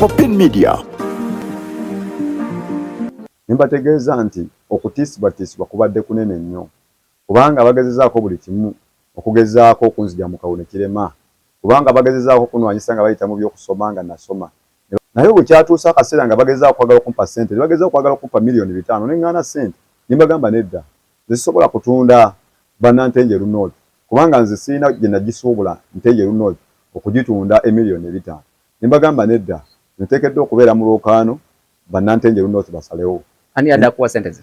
Popin Media. Nimbategeeza nti okutiisibwa kubadde kunene nnyo kubanga bagezezaako buli kimu okugezaako okunzija mu kawune kirema kubanga bagezezaako okunwanyisa nga bayita mu by'okusoma nga nasoma naye bwe kyatuusa akaseera nga bagezaako kwagala okumpa ssente bagezaako kwagala okumpa miliyoni 5 neŋŋaana ssente nimbagamba nedda zisobola kutunda bannantenjeru North kubanga nze sirina gye nagisuubula Ntenjeru North okugitunda emiliyoni 5 nimbagamba nedda nteekeddwa okubeera mu lwokaano bannantenjeru North basalewo. Ani adakuwa sente ze?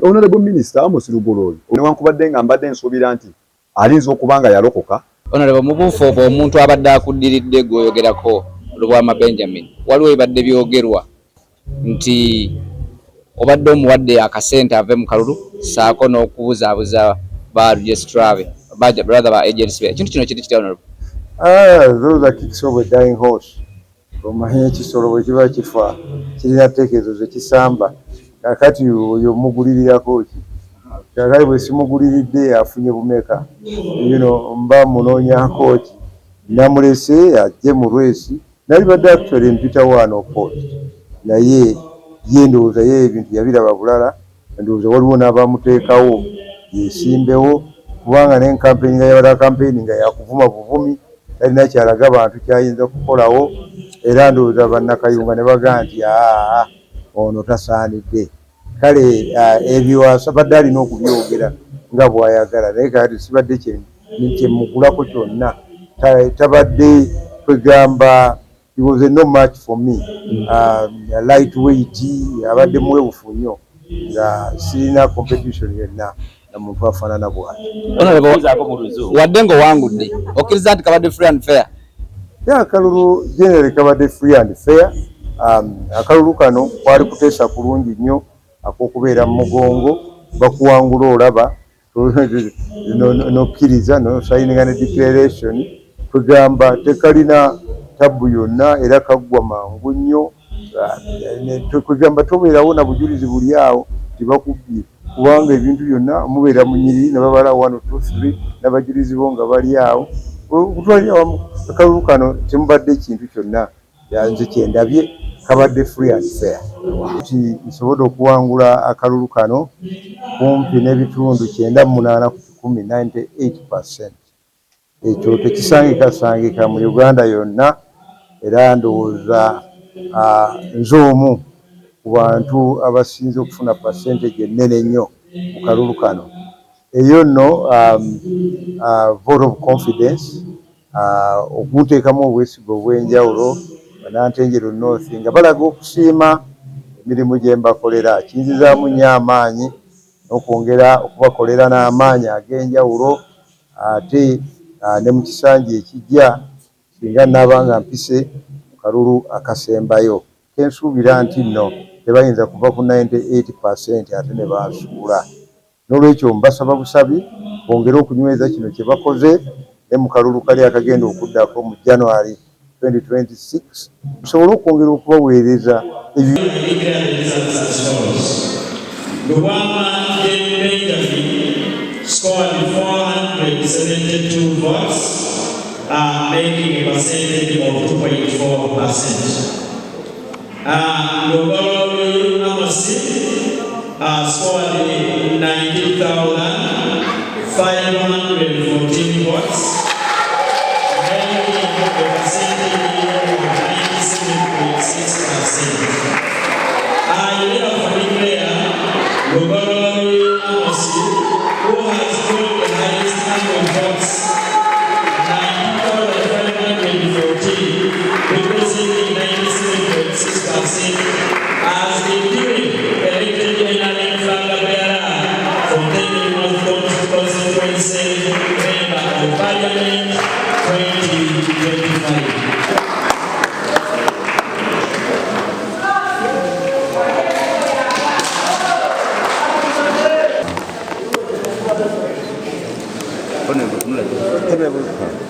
Honorable Minister Amos Lugolooyo newankubadde nga mbadde nsuubira nti alinza okubanga yalokoka. Honorable mubuufu obwo omuntu abadde akuddiridde gw'oyogerako Lubwama Benjamin waliwo ebadde byogerwa nti obadde omuwadde akasente ave mu kalulu saako n'okubuzaabuza ba registrar be brother ba agency be ekintu kino kiri kitya Honorable? Those are kicks of a dying horse. Omanyi ekisolo bwe kiba kifa kirina tteekezo ze kisamba kakati oyo mugulirirako ki kakati bwe simuguliridde afunye bumeka mba munoonyako ki namulese ajje mu lwesi nali badde actually mpita wano post naye ye ndowooza ye ebintu yabiraba bulala ndowooza waliwo n'abamuteekawo yesimbewo kubanga n'enkampeni nga yabadde kampeni nga yakuvuma buvumi talina kyalaga abantu kyayinza kukolawo era ndowooza bannakayunga ne bagaa nti ono tasaanidde kale ebyo asabadde alina okubyogera nga bw'ayagala naye kati sibadde kyemugulako kyonna tabadde kwegamba he was no match for me lightweight abadde muwebufu nnyo nga sirina competition yonna na muntu afaanana bw'ati. Wadde ng'owangudde okkiriza nti kabadde free and fair? Akalulu generally kabadde free and fair. Akalulu kano kwali kuteesa kulungi nnyo ak'okubeera mu mugongo bakuwangula olaba n'okkiriza n'osayininga ne declaration kwegamba tekalina tabu yonna era kaggwa mangu nnyo kwegamba tobeerawo na bujulizi buli awo tibakubbye kubanga ebintu byonna mubeera munyiriri ne babala 1 2 3 n'abajulizi bo nga bali awo kutwalira wamu akalulu kano temubadde ekintu kyonna nze kyendabye kabadde free and fair nti nsobodde okuwangula akalulu kano kumpi n'ebitundu 98 ku 98%. Ekyo tekisangika mu Uganda yonna era ndowooza nze omu ku bantu abasinze okufuna percentage ennene ennyo mu kalulu kano. Eyo nno vote of confidence okunteekamu obwesigwa obw'enjawulo bannantenjeru North nga balaga okusiima emirimu gye mbakolera kinzizaamu nnyo amaanyi n'okwongera okubakolera n'amaanyi ag'enjawulo ate ne mu kisanja ekijja singa nnaabanga mpise mu kalulu akasembayo kensuubira nti nno tebayinza kuva ku 98% ate ne bansuula. N'olwekyo mbasaba busabi bongere okunyweza kino kye bakoze ne mu kalulu kali akagenda okuddako mu January 2026 tusobole okwongera okubaweereza Lubwama Benjamin scored 472 votes, making a percentage of 2.4%. Lugolooyo Amos scored 19,514 votes, making a percentage of 97.6%. Lugolooyo Amos, who has got the highest number of votes, 19,514, representing 97.6%, has been given elected NRM flag bearer for Ntenjeru North constituency member of Parliament 2025. Honorable